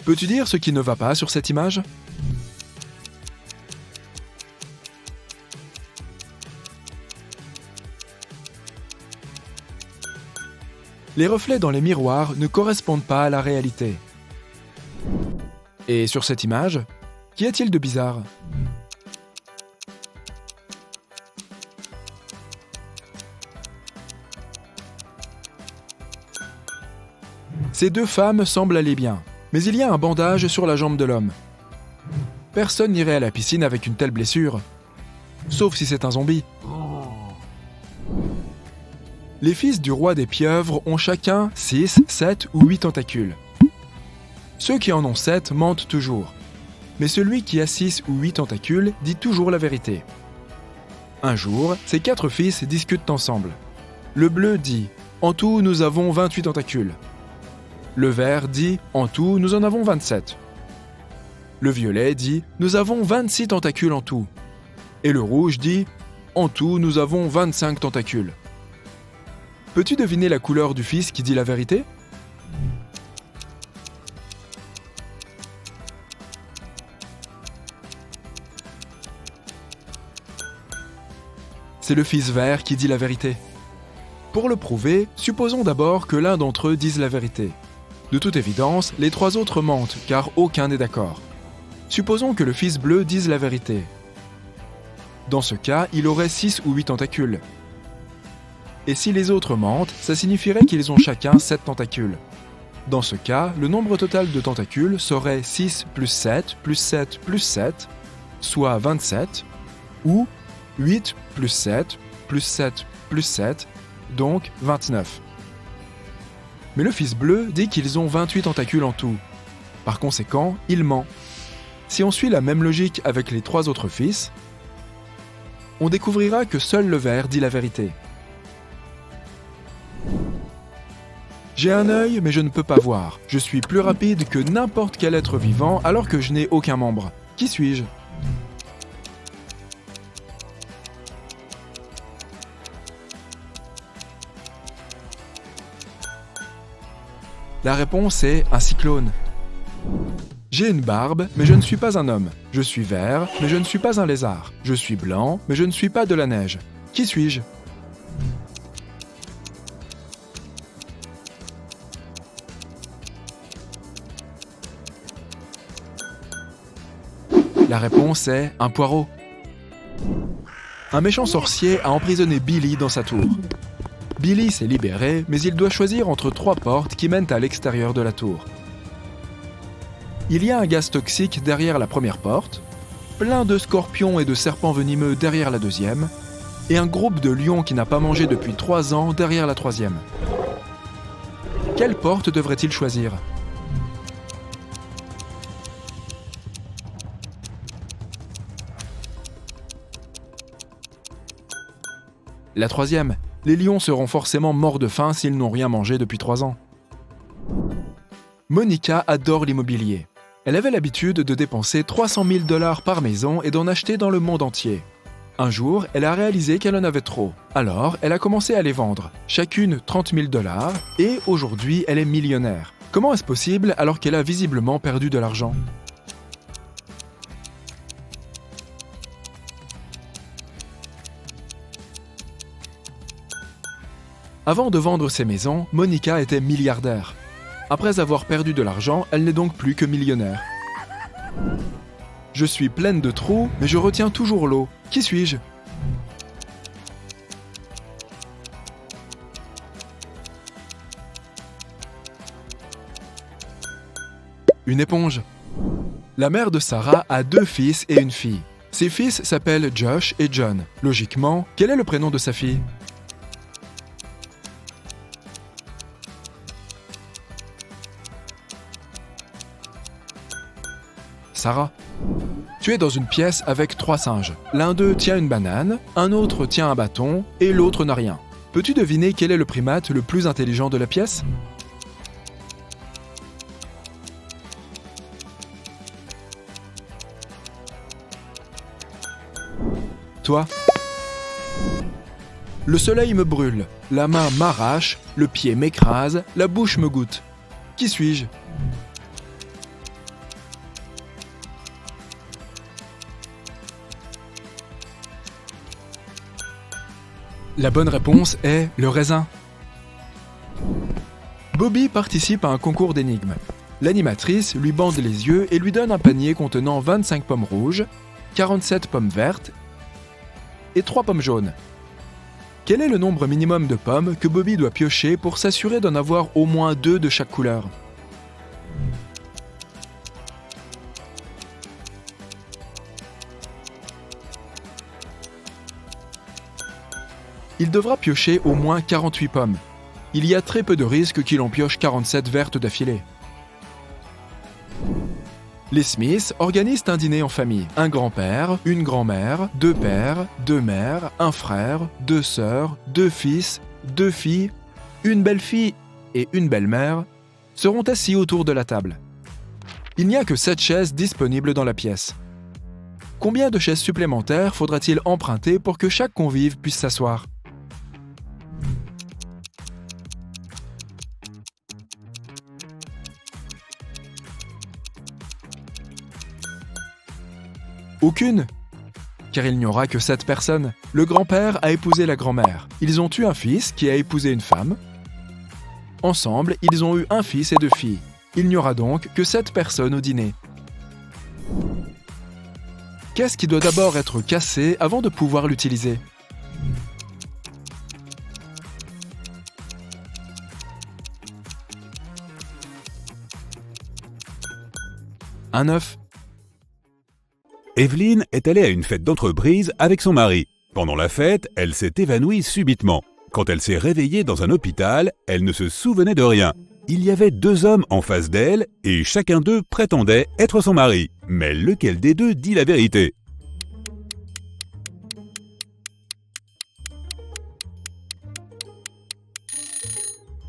Peux-tu dire ce qui ne va pas sur cette image? Les reflets dans les miroirs ne correspondent pas à la réalité. Et sur cette image, qu'y a-t-il de bizarre? Ces deux femmes semblent aller bien, mais il y a un bandage sur la jambe de l'homme. Personne n'irait à la piscine avec une telle blessure, sauf si c'est un zombie. Les fils du roi des pieuvres ont chacun 6, 7 ou 8 tentacules. Ceux qui en ont 7 mentent toujours, mais celui qui a 6 ou 8 tentacules dit toujours la vérité. Un jour, ces 4 fils discutent ensemble. Le bleu dit « En tout, nous avons 28 tentacules ». Le vert dit « En tout, nous en avons 27 ». Le violet dit « Nous avons 26 tentacules en tout ». Et le rouge dit « En tout, nous avons 25 tentacules ». Peux-tu deviner la couleur du fils qui dit la vérité? C'est le fils vert qui dit la vérité. Pour le prouver, supposons d'abord que l'un d'entre eux dise la vérité. De toute évidence, les 3 autres mentent, car aucun n'est d'accord. Supposons que le fils bleu dise la vérité. Dans ce cas, il aurait 6 ou 8 tentacules. Et si les autres mentent, ça signifierait qu'ils ont chacun 7 tentacules. Dans ce cas, le nombre total de tentacules serait 6 plus 7 plus 7 plus 7, soit 27, ou 8 plus 7 plus 7 plus 7, donc 29. Mais le fils bleu dit qu'ils ont 28 tentacules en tout. Par conséquent, il ment. Si on suit la même logique avec les 3 autres fils, on découvrira que seul le vert dit la vérité. J'ai un œil, mais je ne peux pas voir. Je suis plus rapide que n'importe quel être vivant alors que je n'ai aucun membre. Qui suis-je? La réponse est un cyclone. J'ai une barbe, mais je ne suis pas un homme. Je suis vert, mais je ne suis pas un lézard. Je suis blanc, mais je ne suis pas de la neige. Qui suis-je? La réponse est un poireau. Un méchant sorcier a emprisonné Billy dans sa tour. Billy s'est libéré, mais il doit choisir entre 3 portes qui mènent à l'extérieur de la tour. Il y a un gaz toxique derrière la première porte, plein de scorpions et de serpents venimeux derrière la deuxième, et un groupe de lions qui n'a pas mangé depuis 3 ans derrière la troisième. Quelle porte devrait-il choisir? La troisième. Les lions seront forcément morts de faim s'ils n'ont rien mangé depuis 3 ans. Monica adore l'immobilier. Elle avait l'habitude de dépenser 300 000 $ par maison et d'en acheter dans le monde entier. Un jour, elle a réalisé qu'elle en avait trop. Alors, elle a commencé à les vendre, chacune 30 000 $, et aujourd'hui, elle est millionnaire. Comment est-ce possible alors qu'elle a visiblement perdu de l'argent? Avant de vendre ses maisons, Monica était milliardaire. Après avoir perdu de l'argent, elle n'est donc plus que millionnaire. Je suis pleine de trous, mais je retiens toujours l'eau. Qui suis-je? Une éponge. La mère de Sarah a 2 fils et une fille. Ses fils s'appellent Josh et John. Logiquement, quel est le prénom de sa fille? Sarah. Tu es dans une pièce avec 3 singes. L'un d'eux tient une banane, un autre tient un bâton et l'autre n'a rien. Peux-tu deviner quel est le primate le plus intelligent de la pièce? Toi. Le soleil me brûle, la main m'arrache, le pied m'écrase, la bouche me goûte. Qui suis-je? La bonne réponse est le raisin. Bobby participe à un concours d'énigmes. L'animatrice lui bande les yeux et lui donne un panier contenant 25 pommes rouges, 47 pommes vertes et 3 pommes jaunes. Quel est le nombre minimum de pommes que Bobby doit piocher pour s'assurer d'en avoir au moins 2 de chaque couleur? Il devra piocher au moins 48 pommes. Il y a très peu de risques qu'il en pioche 47 vertes d'affilée. Les Smiths organisent un dîner en famille. Un grand-père, une grand-mère, 2 pères, 2 mères, un frère, 2 sœurs, 2 fils, 2 filles, une belle-fille et une belle-mère seront assis autour de la table. Il n'y a que 7 chaises disponibles dans la pièce. Combien de chaises supplémentaires faudra-t-il emprunter pour que chaque convive puisse s'asseoir? Aucune, car il n'y aura que 7 personnes. Le grand-père a épousé la grand-mère. Ils ont eu un fils qui a épousé une femme. Ensemble, ils ont eu un fils et 2 filles. Il n'y aura donc que 7 personnes au dîner. Qu'est-ce qui doit d'abord être cassé avant de pouvoir l'utiliser? Un œuf. Evelyne est allée à une fête d'entreprise avec son mari. Pendant la fête, elle s'est évanouie subitement. Quand elle s'est réveillée dans un hôpital, elle ne se souvenait de rien. Il y avait 2 hommes en face d'elle et chacun d'eux prétendait être son mari. Mais lequel des 2 dit la vérité?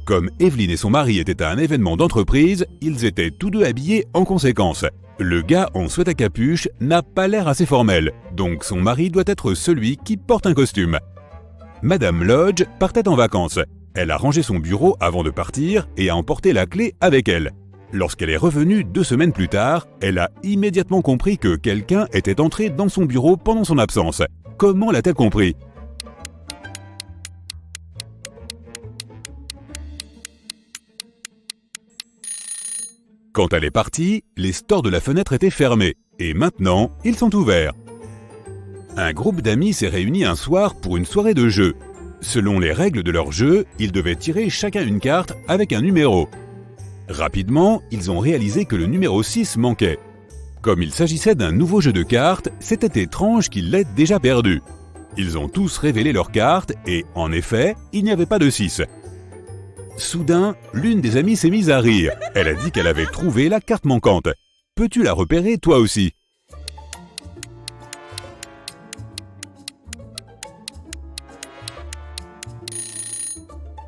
Comme Evelyne et son mari étaient à un événement d'entreprise, ils étaient tous 2 habillés en conséquence. Le gars en sweat à capuche n'a pas l'air assez formel, donc son mari doit être celui qui porte un costume. Madame Lodge partait en vacances. Elle a rangé son bureau avant de partir et a emporté la clé avec elle. Lorsqu'elle est revenue 2 semaines plus tard, elle a immédiatement compris que quelqu'un était entré dans son bureau pendant son absence. Comment l'a-t-elle compris? Quand elle est partie, les stores de la fenêtre étaient fermés, et maintenant, ils sont ouverts. Un groupe d'amis s'est réuni un soir pour une soirée de jeu. Selon les règles de leur jeu, ils devaient tirer chacun une carte avec un numéro. Rapidement, ils ont réalisé que le numéro 6 manquait. Comme il s'agissait d'un nouveau jeu de cartes, c'était étrange qu'ils l'aient déjà perdu. Ils ont tous révélé leurs cartes et, en effet, il n'y avait pas de 6. Soudain, l'une des amies s'est mise à rire. Elle a dit qu'elle avait trouvé la carte manquante. Peux-tu la repérer, toi aussi?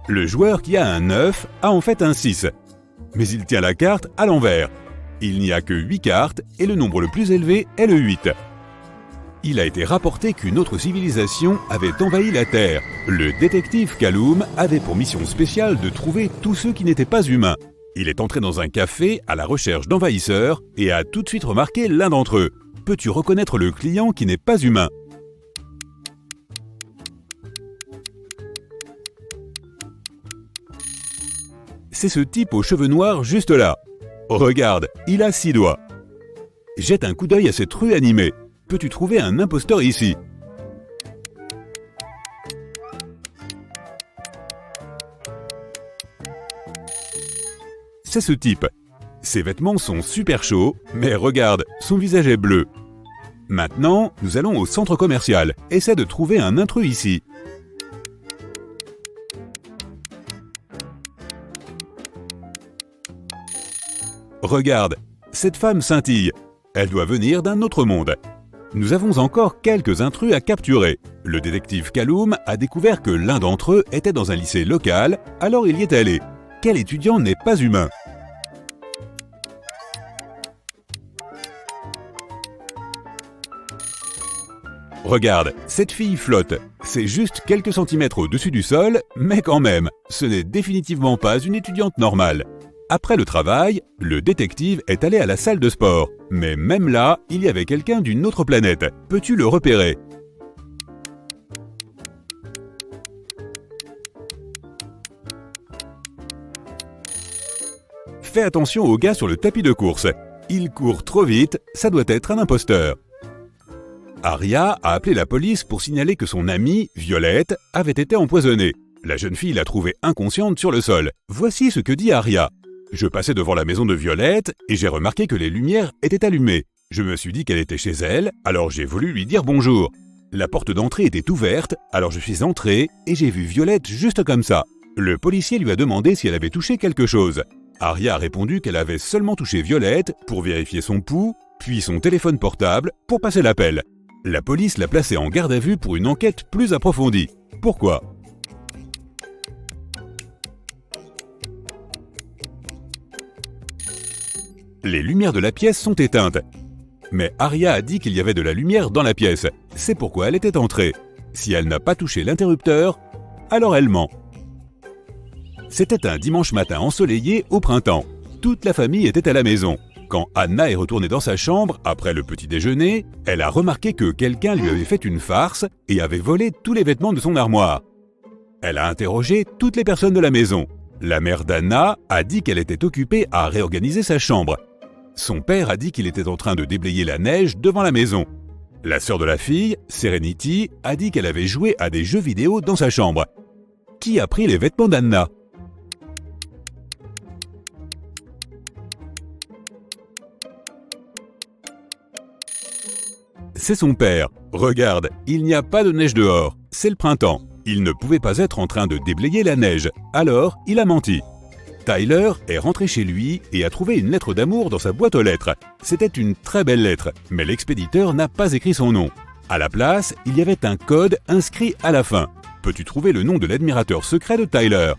Le joueur qui a un 9 a en fait un 6. Mais il tient la carte à l'envers. Il n'y a que 8 cartes et le nombre le plus élevé est le 8. Il a été rapporté qu'une autre civilisation avait envahi la Terre. Le détective Callum avait pour mission spéciale de trouver tous ceux qui n'étaient pas humains. Il est entré dans un café à la recherche d'envahisseurs et a tout de suite remarqué l'un d'entre eux. Peux-tu reconnaître le client qui n'est pas humain? C'est ce type aux cheveux noirs juste là. Regarde, il a 6 doigts. Jette un coup d'œil à cette rue animée. Peux-tu trouver un imposteur ici? C'est ce type. Ses vêtements sont super chauds, mais regarde, son visage est bleu. Maintenant, nous allons au centre commercial. Essaie de trouver un intrus ici. Regarde, cette femme scintille. Elle doit venir d'un autre monde. Nous avons encore quelques intrus à capturer. Le détective Callum a découvert que l'un d'entre eux était dans un lycée local, alors il y est allé. Quel étudiant n'est pas humain? Regarde, cette fille flotte. C'est juste quelques centimètres au-dessus du sol, mais quand même, ce n'est définitivement pas une étudiante normale. Après le travail, le détective est allé à la salle de sport. Mais même là, il y avait quelqu'un d'une autre planète. Peux-tu le repérer? Fais attention au gars sur le tapis de course. Il court trop vite, ça doit être un imposteur. Aria a appelé la police pour signaler que son amie, Violette, avait été empoisonnée. La jeune fille l'a trouvée inconsciente sur le sol. Voici ce que dit Aria. Je passais devant la maison de Violette et j'ai remarqué que les lumières étaient allumées. Je me suis dit qu'elle était chez elle, alors j'ai voulu lui dire bonjour. La porte d'entrée était ouverte, alors je suis entré et j'ai vu Violette juste comme ça. Le policier lui a demandé si elle avait touché quelque chose. Aria a répondu qu'elle avait seulement touché Violette pour vérifier son pouls, puis son téléphone portable pour passer l'appel. La police l'a placée en garde à vue pour une enquête plus approfondie. Pourquoi ? Les lumières de la pièce sont éteintes. Mais Aria a dit qu'il y avait de la lumière dans la pièce. C'est pourquoi elle était entrée. Si elle n'a pas touché l'interrupteur, alors elle ment. C'était un dimanche matin ensoleillé au printemps. Toute la famille était à la maison. Quand Anna est retournée dans sa chambre, après le petit déjeuner, elle a remarqué que quelqu'un lui avait fait une farce et avait volé tous les vêtements de son armoire. Elle a interrogé toutes les personnes de la maison. La mère d'Anna a dit qu'elle était occupée à réorganiser sa chambre. Son père a dit qu'il était en train de déblayer la neige devant la maison. La sœur de la fille, Serenity, a dit qu'elle avait joué à des jeux vidéo dans sa chambre. Qui a pris les vêtements d'Anna ? C'est son père. Regarde, il n'y a pas de neige dehors. C'est le printemps. Il ne pouvait pas être en train de déblayer la neige. Alors, il a menti. Tyler est rentré chez lui et a trouvé une lettre d'amour dans sa boîte aux lettres. C'était une très belle lettre, mais l'expéditeur n'a pas écrit son nom. À la place, il y avait un code inscrit à la fin. Peux-tu trouver le nom de l'admirateur secret de Tyler ?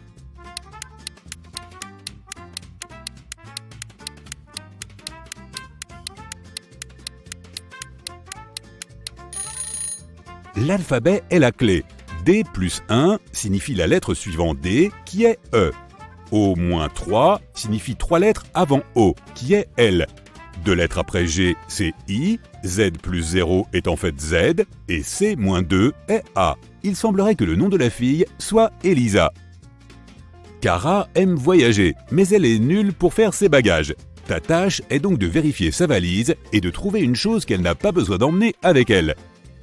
L'alphabet est la clé. D plus 1 signifie la lettre suivant D, qui est E. O-3 signifie 3 lettres avant O, qui est L. 2 lettres après G, c'est I, Z plus 0 est en fait Z, et C-2 est A. Il semblerait que le nom de la fille soit Elisa. Kara aime voyager, mais elle est nulle pour faire ses bagages. Ta tâche est donc de vérifier sa valise et de trouver une chose qu'elle n'a pas besoin d'emmener avec elle.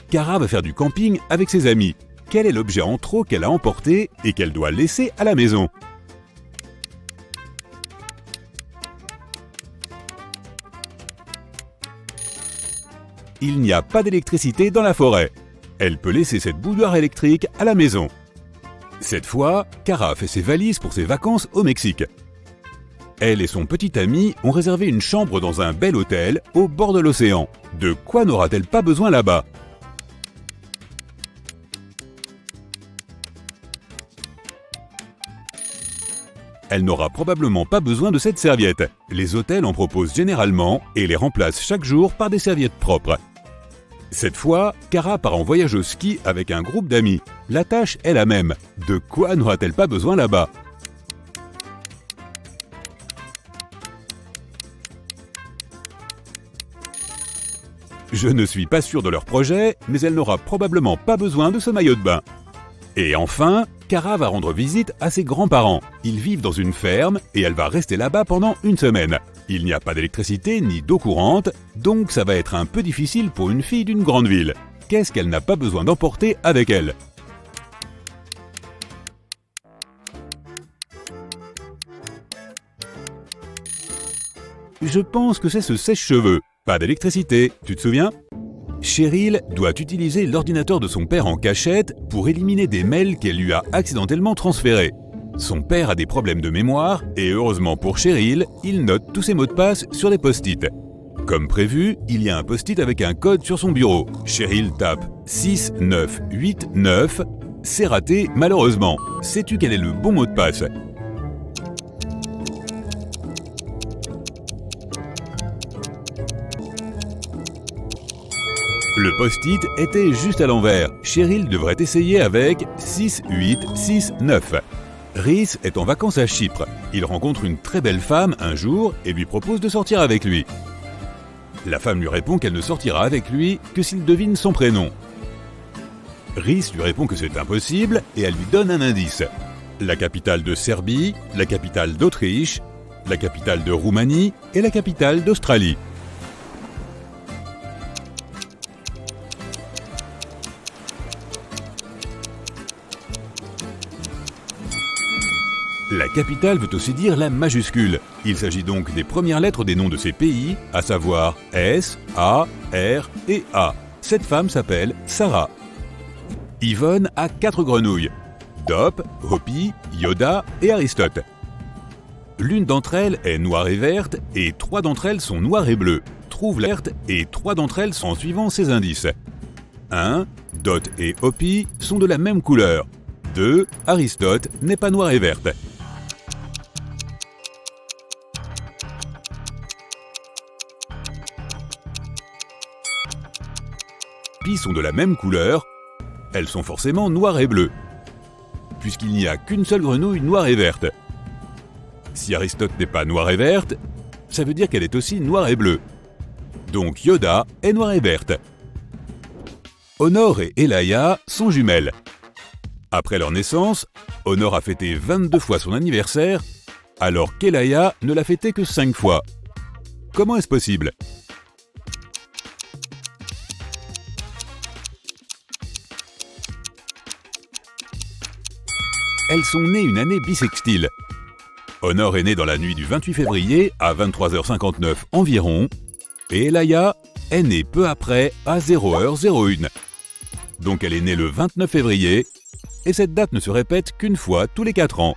Kara va faire du camping avec ses amis. Quel est l'objet en trop qu'elle a emporté et qu'elle doit laisser à la maison ? Il n'y a pas d'électricité dans la forêt. Elle peut laisser cette bouilloire électrique à la maison. Cette fois, Kara a fait ses valises pour ses vacances au Mexique. Elle et son petit ami ont réservé une chambre dans un bel hôtel au bord de l'océan. De quoi n'aura-t-elle pas besoin là-bas ? Elle n'aura probablement pas besoin de cette serviette. Les hôtels en proposent généralement et les remplacent chaque jour par des serviettes propres. Cette fois, Kara part en voyage au ski avec un groupe d'amis. La tâche est la même. De quoi n'aura-t-elle pas besoin là-bas ? Je ne suis pas sûr de leur projet, mais elle n'aura probablement pas besoin de ce maillot de bain. Et enfin, Kara va rendre visite à ses grands-parents. Ils vivent dans une ferme et elle va rester là-bas pendant une semaine. Il n'y a pas d'électricité ni d'eau courante, donc ça va être un peu difficile pour une fille d'une grande ville. Qu'est-ce qu'elle n'a pas besoin d'emporter avec elle ? Je pense que c'est ce sèche-cheveux. Pas d'électricité, tu te souviens ? Cheryl doit utiliser l'ordinateur de son père en cachette pour éliminer des mails qu'elle lui a accidentellement transférés. Son père a des problèmes de mémoire et heureusement pour Cheryl, il note tous ses mots de passe sur des post-it. Comme prévu, il y a un post-it avec un code sur son bureau. Cheryl tape 6989. C'est raté malheureusement. Sais-tu quel est le bon mot de passe ? Le post-it était juste à l'envers. Cheryl devrait essayer avec 6869. Rhys est en vacances à Chypre. Il rencontre une très belle femme un jour et lui propose de sortir avec lui. La femme lui répond qu'elle ne sortira avec lui que s'il devine son prénom. Rhys lui répond que c'est impossible et elle lui donne un indice. La capitale de Serbie, la capitale d'Autriche la capitale de Roumanie et la capitale d'Australie. La capitale veut aussi dire la majuscule. Il s'agit donc des premières lettres des noms de ces pays, à savoir S, A, R et A. Cette femme s'appelle Sarah. Yvonne a 4 grenouilles. Dop, Hopi, Yoda et Aristote. L'une d'entre elles est noire et verte et 3 d'entre elles sont noires et bleues. Trouve la verte et 3 d'entre elles en suivant ces indices. 1. Dot et Hopi sont de la même couleur. 2. Aristote n'est pas noire et verte. Pi sont de la même couleur, elles sont forcément noires et bleues, puisqu'il n'y a qu'une seule grenouille noire et verte. Si Aristote n'est pas noire et verte, ça veut dire qu'elle est aussi noire et bleue. Donc Yoda est noire et verte. Honor et Elaya sont jumelles. Après leur naissance, Honor a fêté 22 fois son anniversaire, alors qu'Elaya ne l'a fêté que 5 fois. Comment est-ce possible ? Elles sont nées une année bissextile. Honor est née dans la nuit du 28 février à 23h59 environ, et Elaya est née peu après à 0h01. Donc elle est née le 29 février, et cette date ne se répète qu'une fois tous les 4 ans.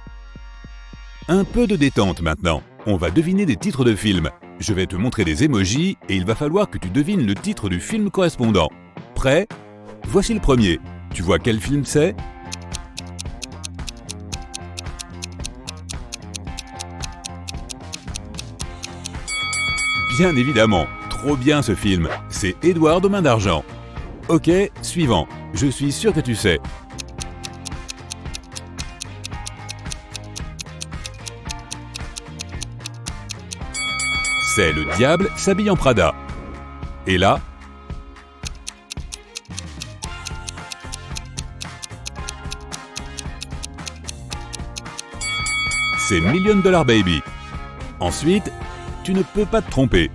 Un peu de détente maintenant, on va deviner des titres de films. Je vais te montrer des emojis et il va falloir que tu devines le titre du film correspondant. Prêt ? Voici le premier. Tu vois quel film c'est ? Bien évidemment, trop bien ce film, c'est Édouard aux mains d'argent. Ok, suivant, je suis sûr que tu sais. C'est Le Diable s'habille en Prada. Et là, c'est Million Dollar Baby. Ensuite, tu ne peux pas te tromper.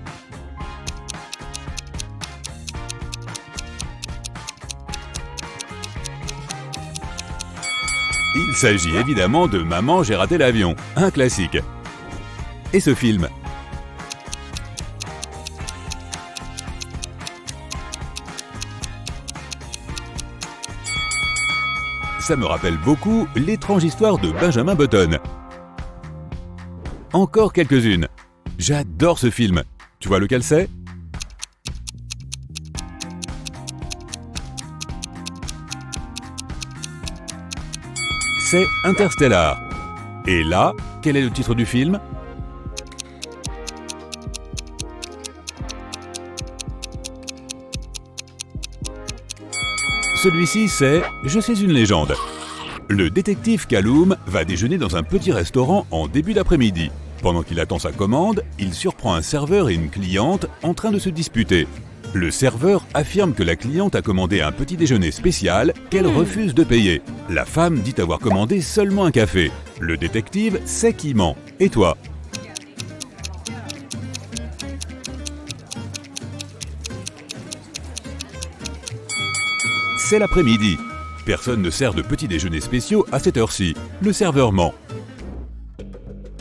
Il s'agit évidemment de Maman, j'ai raté l'avion, un classique. Et ce film ? Ça me rappelle beaucoup L'étrange histoire de Benjamin Button. Encore quelques-unes. J'adore ce film. Tu vois lequel c'est ? C'est Interstellar. Et là, quel est le titre du film ? Celui-ci, c'est « Je suis une légende ». Le détective Callum va déjeuner dans un petit restaurant en début d'après-midi. Pendant qu'il attend sa commande, il surprend un serveur et une cliente en train de se disputer. Le serveur affirme que la cliente a commandé un petit déjeuner spécial qu'elle refuse de payer. La femme dit avoir commandé seulement un café. Le détective sait qui ment. Et toi ? C'est l'après-midi. Personne ne sert de petits déjeuners spéciaux à cette heure-ci. Le serveur ment.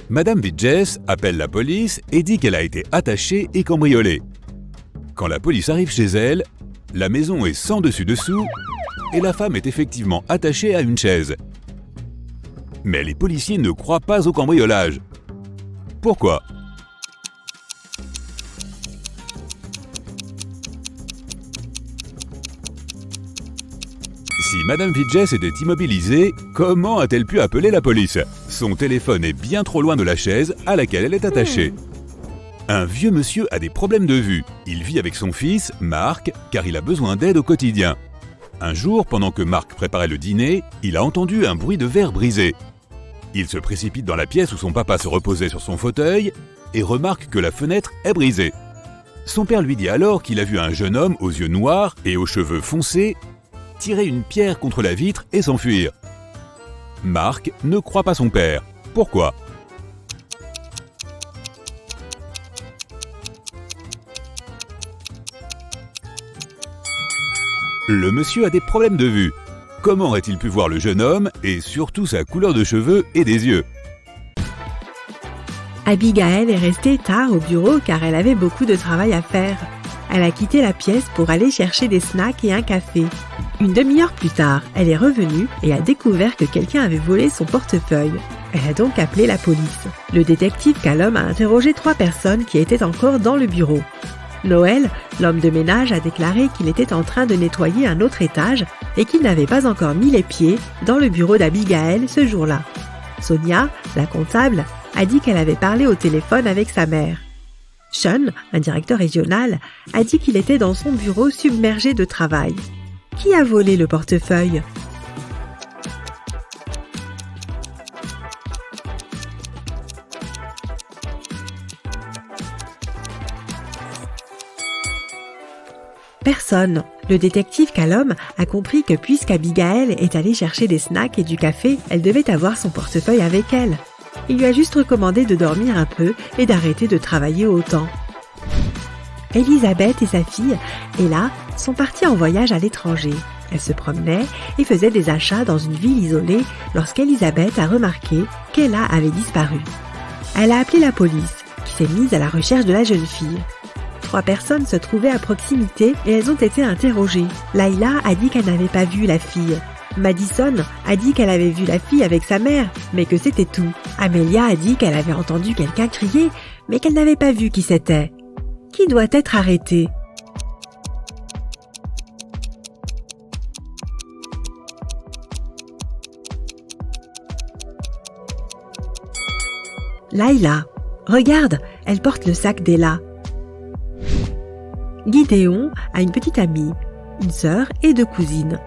Madame Vidges appelle la police et dit qu'elle a été attachée et cambriolée. Quand la police arrive chez elle, la maison est sans dessus-dessous et la femme est effectivement attachée à une chaise. Mais les policiers ne croient pas au cambriolage. Pourquoi ? Si Madame Vidges était immobilisée, comment a-t-elle pu appeler la police ? Son téléphone est bien trop loin de la chaise à laquelle elle est attachée. Un vieux monsieur a des problèmes de vue. Il vit avec son fils, Marc, car il a besoin d'aide au quotidien. Un jour, pendant que Marc préparait le dîner, il a entendu un bruit de verre brisé. Il se précipite dans la pièce où son papa se reposait sur son fauteuil et remarque que la fenêtre est brisée. Son père lui dit alors qu'il a vu un jeune homme aux yeux noirs et aux cheveux foncés tirer une pierre contre la vitre et s'enfuir. Marc ne croit pas son père. Pourquoi ? Le monsieur a des problèmes de vue. Comment aurait-il pu voir le jeune homme et surtout sa couleur de cheveux et des yeux? Abigail est restée tard au bureau car elle avait beaucoup de travail à faire. Elle a quitté la pièce pour aller chercher des snacks et un café. Une demi-heure plus tard, elle est revenue et a découvert que quelqu'un avait volé son portefeuille. Elle a donc appelé la police. Le détective Callum a interrogé 3 personnes qui étaient encore dans le bureau. Noël, l'homme de ménage, a déclaré qu'il était en train de nettoyer un autre étage et qu'il n'avait pas encore mis les pieds dans le bureau d'Abigail ce jour-là. Sonia, la comptable, a dit qu'elle avait parlé au téléphone avec sa mère. Sean, un directeur régional, a dit qu'il était dans son bureau submergé de travail. Qui a volé le portefeuille? Personne. Le détective Callum a compris que puisqu'Abigail est allée chercher des snacks et du café, elle devait avoir son portefeuille avec elle. Il lui a juste recommandé de dormir un peu et d'arrêter de travailler autant. Elisabeth et sa fille, Ella, sont parties en voyage à l'étranger. Elles se promenaient et faisaient des achats dans une ville isolée lorsqu'Elisabeth a remarqué qu'Ella avait disparu. Elle a appelé la police, qui s'est mise à la recherche de la jeune fille. 3 personnes se trouvaient à proximité et elles ont été interrogées. Layla a dit qu'elle n'avait pas vu la fille. Madison a dit qu'elle avait vu la fille avec sa mère, mais que c'était tout. Amelia a dit qu'elle avait entendu quelqu'un crier, mais qu'elle n'avait pas vu qui c'était. Qui doit être arrêté? Layla. Regarde, elle porte le sac d'Ella. Gideon a une petite amie, une sœur et 2 cousines.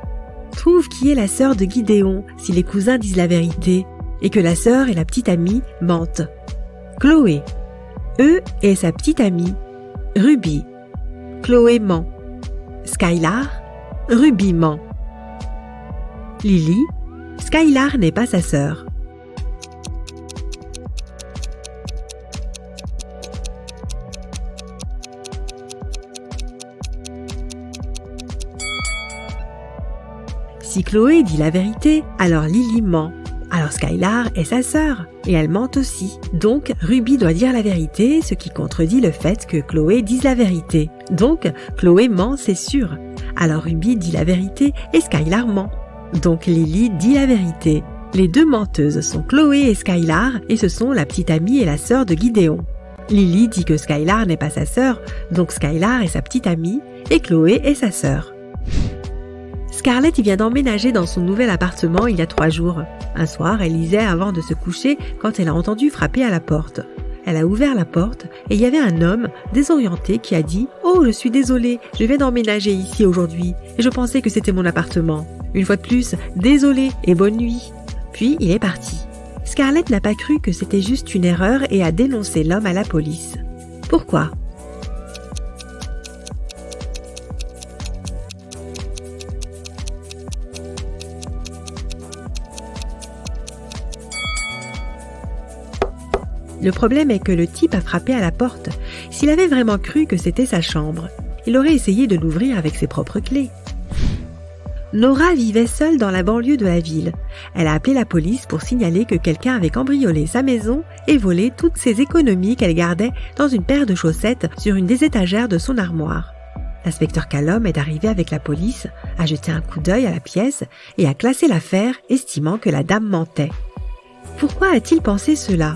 Trouve qui est la sœur de Gideon si les cousins disent la vérité et que la sœur et la petite amie mentent. Chloé. Est sa petite amie. Ruby. Chloé ment. Skylar. Ruby ment. Lily. Skylar n'est pas sa sœur. Si Chloé dit la vérité, alors Lily ment. Alors Skylar est sa sœur, et elle ment aussi. Donc Ruby doit dire la vérité, ce qui contredit le fait que Chloé dise la vérité. Donc Chloé ment, c'est sûr. Alors Ruby dit la vérité et Skylar ment. Donc Lily dit la vérité. Les 2 menteuses sont Chloé et Skylar, et ce sont la petite amie et la sœur de Gideon. Lily dit que Skylar n'est pas sa sœur, donc Skylar est sa petite amie, et Chloé est sa sœur. Scarlett vient d'emménager dans son nouvel appartement il y a 3 jours. Un soir, elle lisait avant de se coucher quand elle a entendu frapper à la porte. Elle a ouvert la porte et il y avait un homme désorienté qui a dit « Oh, je suis désolée, je viens d'emménager ici aujourd'hui et je pensais que c'était mon appartement. Une fois de plus, désolée et bonne nuit. » Puis il est parti. Scarlett n'a pas cru que c'était juste une erreur et a dénoncé l'homme à la police. Pourquoi ? Le problème est que le type a frappé à la porte. S'il avait vraiment cru que c'était sa chambre, il aurait essayé de l'ouvrir avec ses propres clés. Nora vivait seule dans la banlieue de la ville. Elle a appelé la police pour signaler que quelqu'un avait cambriolé sa maison et volé toutes ses économies qu'elle gardait dans une paire de chaussettes sur une des étagères de son armoire. L'inspecteur Callum est arrivé avec la police, a jeté un coup d'œil à la pièce et a classé l'affaire, estimant que la dame mentait. Pourquoi a-t-il pensé cela ?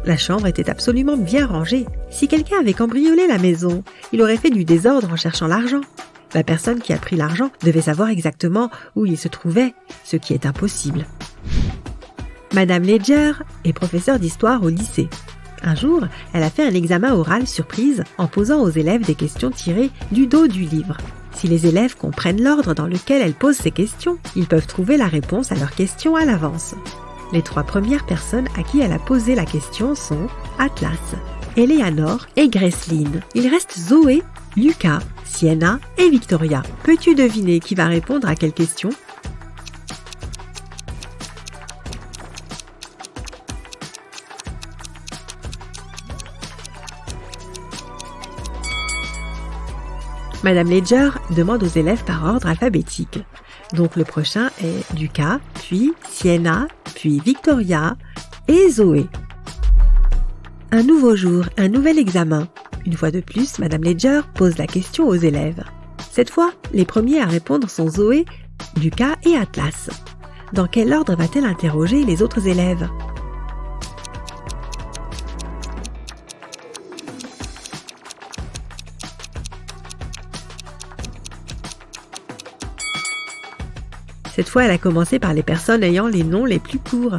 La chambre était absolument bien rangée. Si quelqu'un avait cambriolé la maison, il aurait fait du désordre en cherchant l'argent. La personne qui a pris l'argent devait savoir exactement où il se trouvait, ce qui est impossible. Madame Ledger est professeure d'histoire au lycée. Un jour, elle a fait un examen oral surprise en posant aux élèves des questions tirées du dos du livre. Si les élèves comprennent l'ordre dans lequel elle pose ces questions, ils peuvent trouver la réponse à leurs questions à l'avance. Les 3 premières personnes à qui elle a posé la question sont Atlas, Eleanor et Gracelyn. Il reste Zoé, Lucas, Sienna et Victoria. Peux-tu deviner qui va répondre à quelle question ? Madame Ledger demande aux élèves par ordre alphabétique. Donc le prochain est Lucas, puis Sienna, puis Victoria et Zoé. Un nouveau jour, un nouvel examen. Une fois de plus, Madame Ledger pose la question aux élèves. Cette fois, les premiers à répondre sont Zoé, Lucas et Atlas. Dans quel ordre va-t-elle interroger les autres élèves ? Cette fois, elle a commencé par les personnes ayant les noms les plus courts.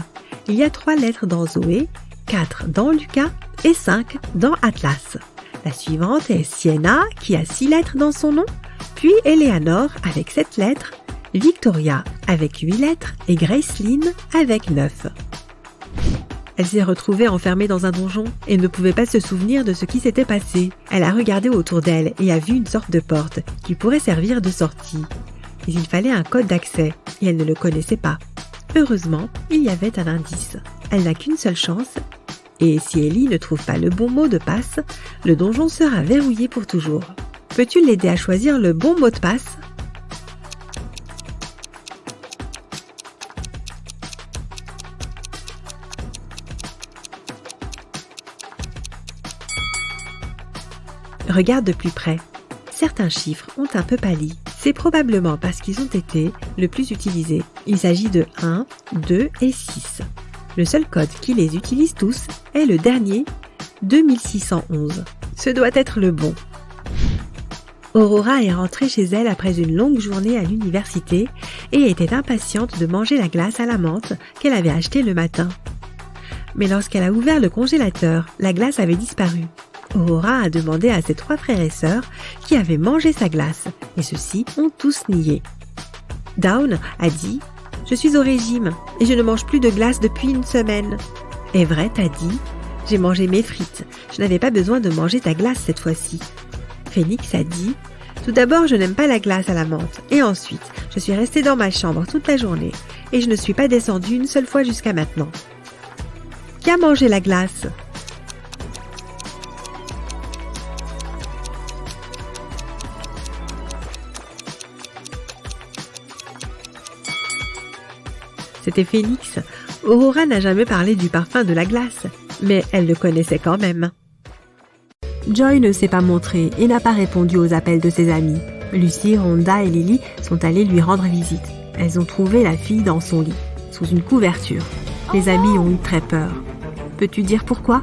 Il y a 3 lettres dans Zoé, 4 dans Lucas et 5 dans Atlas. La suivante est Sienna, qui a 6 lettres dans son nom, puis Eleanor avec 7 lettres, Victoria avec 8 lettres et Gracelyn avec 9. Elle s'est retrouvée enfermée dans un donjon et ne pouvait pas se souvenir de ce qui s'était passé. Elle a regardé autour d'elle et a vu une sorte de porte qui pourrait servir de sortie. Mais il fallait un code d'accès et elle ne le connaissait pas. Heureusement, il y avait un indice. Elle n'a qu'une seule chance et si Ellie ne trouve pas le bon mot de passe, le donjon sera verrouillé pour toujours. Peux-tu l'aider à choisir le bon mot de passe ? Regarde de plus près. Certains chiffres ont un peu pâli. C'est probablement parce qu'ils ont été le plus utilisés. Il s'agit de 1, 2 et 6. Le seul code qui les utilise tous est le dernier, 2611. Ce doit être le bon. Aurora est rentrée chez elle après une longue journée à l'université et était impatiente de manger la glace à la menthe qu'elle avait achetée le matin. Mais lorsqu'elle a ouvert le congélateur, la glace avait disparu. Aurora a demandé à ses 3 frères et sœurs qui avaient mangé sa glace, et ceux-ci ont tous nié. Dawn a dit « Je suis au régime et je ne mange plus de glace depuis une semaine. » Everett a dit « J'ai mangé mes frites, je n'avais pas besoin de manger ta glace cette fois-ci. » Phoenix a dit « Tout d'abord, je n'aime pas la glace à la menthe, et ensuite, je suis restée dans ma chambre toute la journée, et je ne suis pas descendue une seule fois jusqu'à maintenant. » Qui a mangé la glace ? C'était Phoenix. Aurora n'a jamais parlé du parfum de la glace, mais elle le connaissait quand même. Joy ne s'est pas montrée et n'a pas répondu aux appels de ses amis. Lucy, Rhonda et Lily sont allées lui rendre visite. Elles ont trouvé la fille dans son lit, sous une couverture. Les amis ont eu très peur. Peux-tu dire pourquoi ?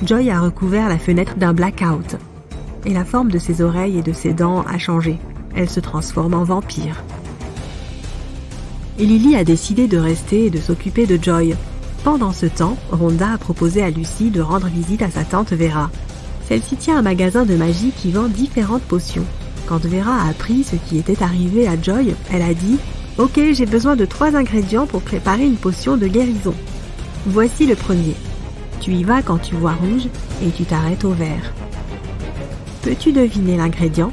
Joy a recouvert la fenêtre d'un blackout et la forme de ses oreilles et de ses dents a changé. Elle se transforme en vampire. Et Lily a décidé de rester et de s'occuper de Joy. Pendant ce temps, Rhonda a proposé à Lucy de rendre visite à sa tante Vera. Celle-ci tient un magasin de magie qui vend différentes potions. Quand Vera a appris ce qui était arrivé à Joy, elle a dit « Ok, j'ai besoin de 3 ingrédients pour préparer une potion de guérison. Voici le premier. Tu y vas quand tu vois rouge et tu t'arrêtes au vert. Peux-tu deviner l'ingrédient ?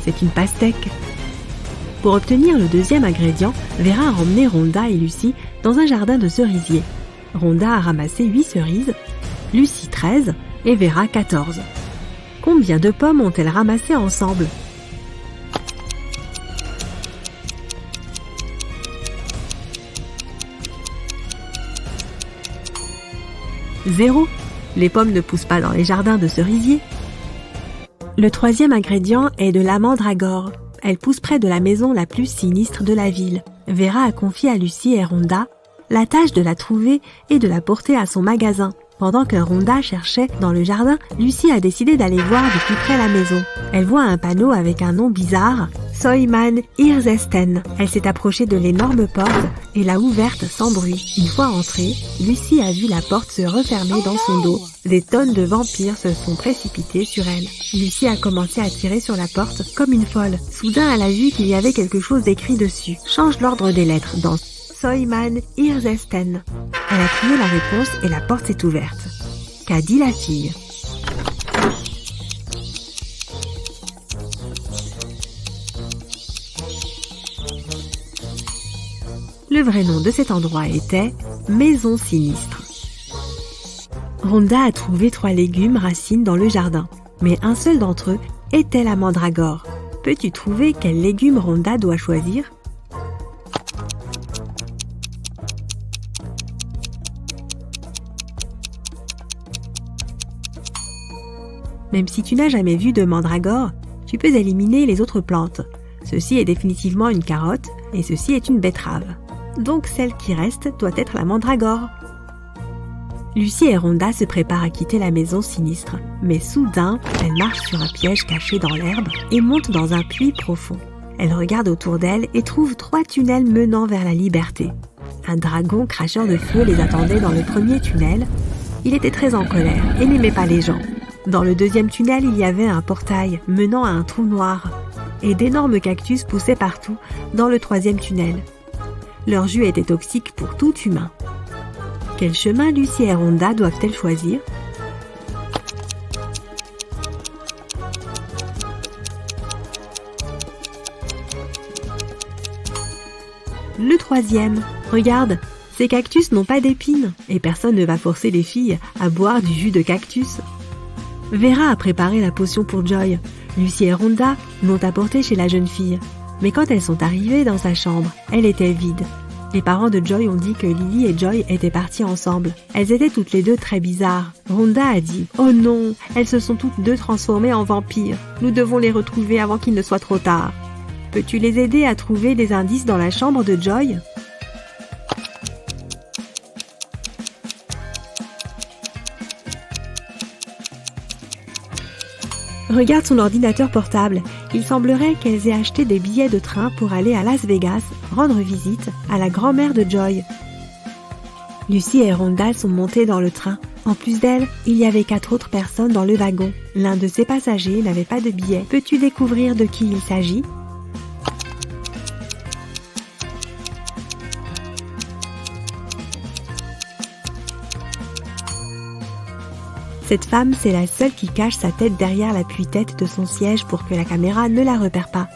C'est une pastèque. Pour obtenir le deuxième ingrédient, Vera a emmené Rhonda et Lucy dans un jardin de cerisiers. Rhonda a ramassé 8 cerises, Lucy 13 et Vera 14. Combien de pommes ont-elles ramassées ensemble ? 0. Les pommes ne poussent pas dans les jardins de cerisiers. Le troisième ingrédient est de la mandragore. Elle pousse près de la maison la plus sinistre de la ville. Vera a confié à Lucy et Rhonda la tâche de la trouver et de la porter à son magasin. Pendant que Rhonda cherchait dans le jardin, Lucy a décidé d'aller voir de plus près la maison. Elle voit un panneau avec un nom bizarre, Soyman Irzesten. Elle s'est approchée de l'énorme porte et l'a ouverte sans bruit. Une fois entrée, Lucy a vu la porte se refermer dans son dos. Des tonnes de vampires se sont précipités sur elle. Lucy a commencé à tirer sur la porte comme une folle. Soudain, elle a vu qu'il y avait quelque chose d'écrit dessus. Change l'ordre des lettres dans Soyman Irzesten. Elle a crié la réponse et la porte s'est ouverte. Qu'a dit la fille ? Le vrai nom de cet endroit était Maison Sinistre. Rhonda a trouvé 3 légumes racines dans le jardin, mais un seul d'entre eux était la mandragore. Peux-tu trouver quel légume Rhonda doit choisir? Même si tu n'as jamais vu de mandragore, tu peux éliminer les autres plantes. Ceci est définitivement une carotte et ceci est une betterave. Donc celle qui reste doit être la mandragore. Lucie et Rhonda se préparent à quitter la maison sinistre, mais soudain, elles marchent sur un piège caché dans l'herbe et montent dans un puits profond. Elles regardent autour d'elles et trouvent 3 tunnels menant vers la liberté. Un dragon cracheur de feu les attendait dans le premier tunnel. Il était très en colère et n'aimait pas les gens. Dans le deuxième tunnel, il y avait un portail menant à un trou noir. Et d'énormes cactus poussaient partout dans le troisième tunnel. Leur jus était toxique pour tout humain. Quel chemin Lucie et Rhonda doivent-elles choisir? Le troisième. Regarde, ces cactus n'ont pas d'épines et personne ne va forcer les filles à boire du jus de cactus. Vera a préparé la potion pour Joy. Lucie et Rhonda l'ont apportée chez la jeune fille. Mais quand elles sont arrivées dans sa chambre, elle était vide. Les parents de Joy ont dit que Lily et Joy étaient parties ensemble. Elles étaient toutes les deux très bizarres. Rhonda a dit « Oh non, elles se sont toutes deux transformées en vampires. Nous devons les retrouver avant qu'il ne soit trop tard. Peux-tu les aider à trouver des indices dans la chambre de Joy ?» Regarde son ordinateur portable. Il semblerait qu'elles aient acheté des billets de train pour aller à Las Vegas rendre visite à la grand-mère de Joy. Lucie et Rhonda sont montées dans le train. En plus d'elles, il y avait 4 autres personnes dans le wagon. L'un de ces passagers n'avait pas de billet. Peux-tu découvrir de qui il s'agit ? Cette femme, c'est la seule qui cache sa tête derrière l'appui-tête de son siège pour que la caméra ne la repère pas.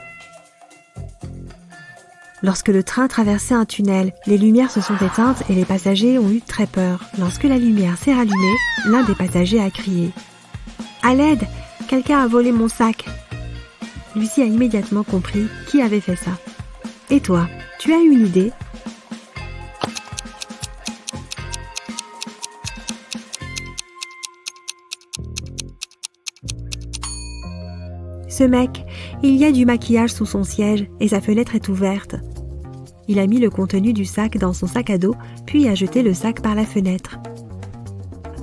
Lorsque le train traversait un tunnel, les lumières se sont éteintes et les passagers ont eu très peur. Lorsque la lumière s'est rallumée, l'un des passagers a crié « À l'aide! Quelqu'un a volé mon sac !» Lucie a immédiatement compris qui avait fait ça. Et toi, tu as une idée ? Ce mec, il y a du maquillage sous son siège et sa fenêtre est ouverte. Il a mis le contenu du sac dans son sac à dos, puis a jeté le sac par la fenêtre.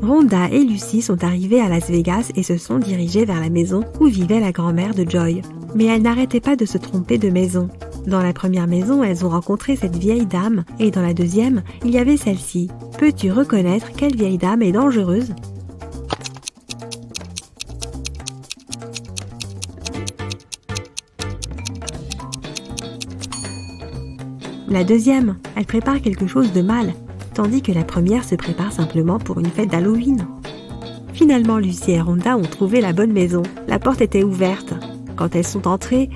Rhonda et Lucie sont arrivées à Las Vegas et se sont dirigées vers la maison où vivait la grand-mère de Joy. Mais elles n'arrêtaient pas de se tromper de maison. Dans la première maison, elles ont rencontré cette vieille dame et dans la deuxième, il y avait celle-ci. Peux-tu reconnaître quelle vieille dame est dangereuse ? La deuxième, elle prépare quelque chose de mal, tandis que la première se prépare simplement pour une fête d'Halloween. Finalement, Lucie et Rhonda ont trouvé la bonne maison. La porte était ouverte. Quand elles sont entrées,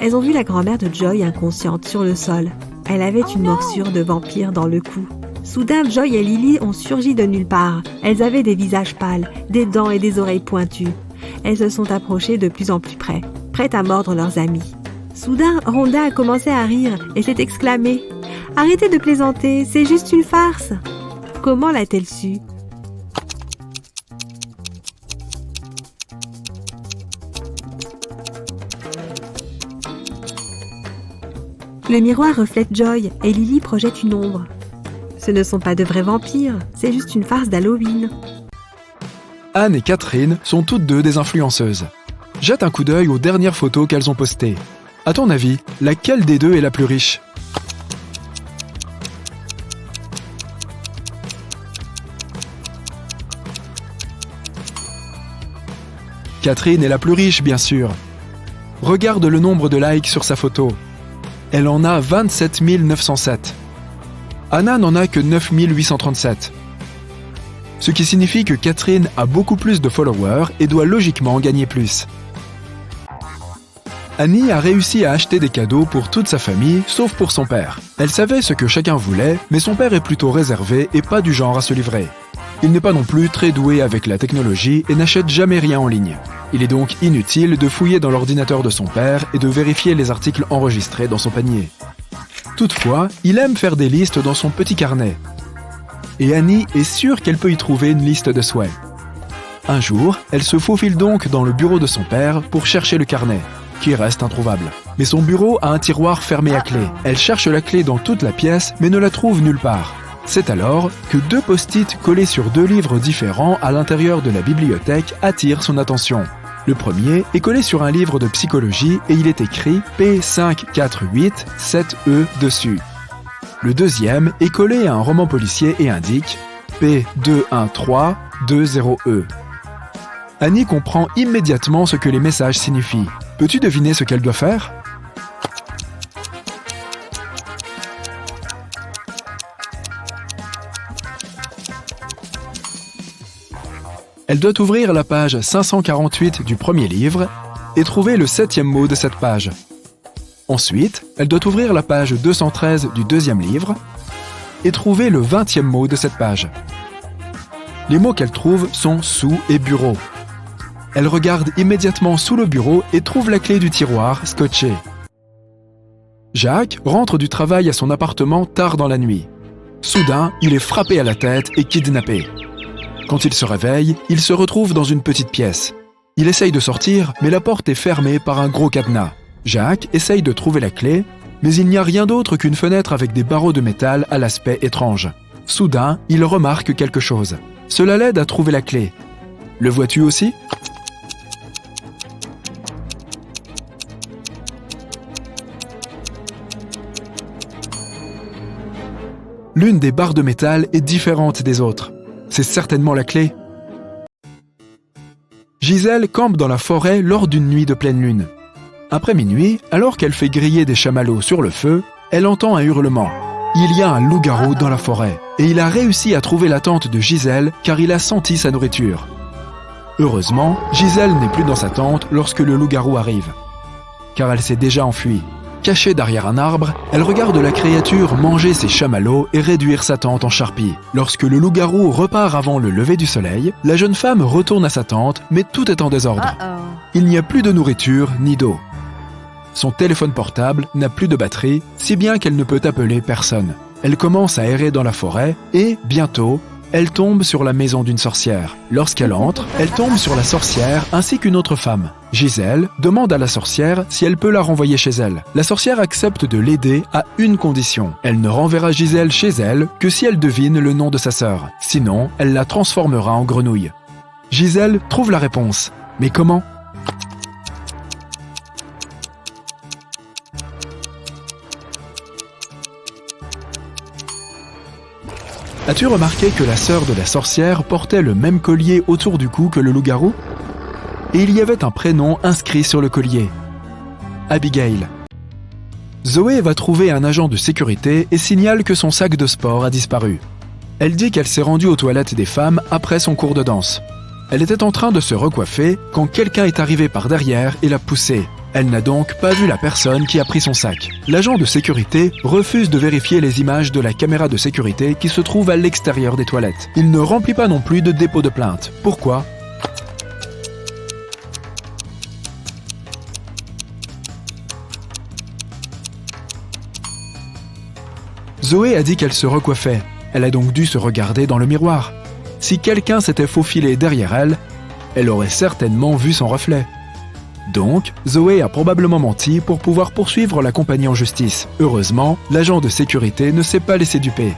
elles ont vu la grand-mère de Joy inconsciente sur le sol. Elle avait une morsure de vampire dans le cou. Soudain, Joy et Lily ont surgi de nulle part. Elles avaient des visages pâles, des dents et des oreilles pointues. Elles se sont approchées de plus en plus près, prêtes à mordre leurs amis. Soudain, Rhonda a commencé à rire et s'est exclamée « Arrêtez de plaisanter, c'est juste une farce !» Comment l'a-t-elle su ? Le miroir reflète Joy et Lily projette une ombre. Ce ne sont pas de vrais vampires, c'est juste une farce d'Halloween. Anne et Catherine sont toutes deux des influenceuses. Jette un coup d'œil aux dernières photos qu'elles ont postées. À ton avis, laquelle des deux est la plus riche ? Catherine est la plus riche, bien sûr. Regarde le nombre de likes sur sa photo. Elle en a 27 907. Anna n'en a que 9 837. Ce qui signifie que Catherine a beaucoup plus de followers et doit logiquement gagner plus. Annie a réussi à acheter des cadeaux pour toute sa famille, sauf pour son père. Elle savait ce que chacun voulait, mais son père est plutôt réservé et pas du genre à se livrer. Il n'est pas non plus très doué avec la technologie et n'achète jamais rien en ligne. Il est donc inutile de fouiller dans l'ordinateur de son père et de vérifier les articles enregistrés dans son panier. Toutefois, il aime faire des listes dans son petit carnet. Et Annie est sûre qu'elle peut y trouver une liste de souhaits. Un jour, elle se faufile donc dans le bureau de son père pour chercher le carnet, qui reste introuvable. Mais son bureau a un tiroir fermé à clé. Elle cherche la clé dans toute la pièce, mais ne la trouve nulle part. C'est alors que 2 post-it collés sur 2 livres différents à l'intérieur de la bibliothèque attirent son attention. Le premier est collé sur un livre de psychologie et il est écrit P5487E dessus. Le deuxième est collé à un roman policier et indique P21320E. Annie comprend immédiatement ce que les messages signifient. Peux-tu deviner ce qu'elle doit faire ? Elle doit ouvrir la page 548 du premier livre et trouver le 7e mot de cette page. Ensuite, elle doit ouvrir la page 213 du deuxième livre et trouver le 20e mot de cette page. Les mots qu'elle trouve sont « sous » et « bureau ». Elle regarde immédiatement sous le bureau et trouve la clé du tiroir scotchée. Jacques rentre du travail à son appartement tard dans la nuit. Soudain, il est frappé à la tête et kidnappé. Quand il se réveille, il se retrouve dans une petite pièce. Il essaye de sortir, mais la porte est fermée par un gros cadenas. Jacques essaye de trouver la clé, mais il n'y a rien d'autre qu'une fenêtre avec des barreaux de métal à l'aspect étrange. Soudain, il remarque quelque chose. Cela l'aide à trouver la clé. Le vois-tu aussi ? L'une des barres de métal est différente des autres. C'est certainement la clé. Gisèle campe dans la forêt lors d'une nuit de pleine lune. Après minuit, alors qu'elle fait griller des chamallows sur le feu, elle entend un hurlement. Il y a un loup-garou dans la forêt, et il a réussi à trouver la tente de Gisèle car il a senti sa nourriture. Heureusement, Gisèle n'est plus dans sa tente lorsque le loup-garou arrive, car elle s'est déjà enfuie. Cachée derrière un arbre, elle regarde la créature manger ses chamallows et réduire sa tente en charpie. Lorsque le loup-garou repart avant le lever du soleil, la jeune femme retourne à sa tente, mais tout est en désordre. Il n'y a plus de nourriture ni d'eau. Son téléphone portable n'a plus de batterie, si bien qu'elle ne peut appeler personne. Elle commence à errer dans la forêt et, bientôt, elle tombe sur la maison d'une sorcière. Lorsqu'elle entre, elle tombe sur la sorcière ainsi qu'une autre femme. Gisèle demande à la sorcière si elle peut la renvoyer chez elle. La sorcière accepte de l'aider à une condition. Elle ne renverra Gisèle chez elle que si elle devine le nom de sa sœur. Sinon, elle la transformera en grenouille. Gisèle trouve la réponse. Mais comment ? As-tu remarqué que la sœur de la sorcière portait le même collier autour du cou que le loup-garou ? Et il y avait un prénom inscrit sur le collier. Abigail. Zoé va trouver un agent de sécurité et signale que son sac de sport a disparu. Elle dit qu'elle s'est rendue aux toilettes des femmes après son cours de danse. Elle était en train de se recoiffer quand quelqu'un est arrivé par derrière et l'a poussée. Elle n'a donc pas vu la personne qui a pris son sac. L'agent de sécurité refuse de vérifier les images de la caméra de sécurité qui se trouve à l'extérieur des toilettes. Il ne remplit pas non plus de dépôt de plainte. Pourquoi ? Zoé a dit qu'elle se recoiffait. Elle a donc dû se regarder dans le miroir. Si quelqu'un s'était faufilé derrière elle, elle aurait certainement vu son reflet. Donc, Zoé a probablement menti pour pouvoir poursuivre la compagnie en justice. Heureusement, l'agent de sécurité ne s'est pas laissé duper.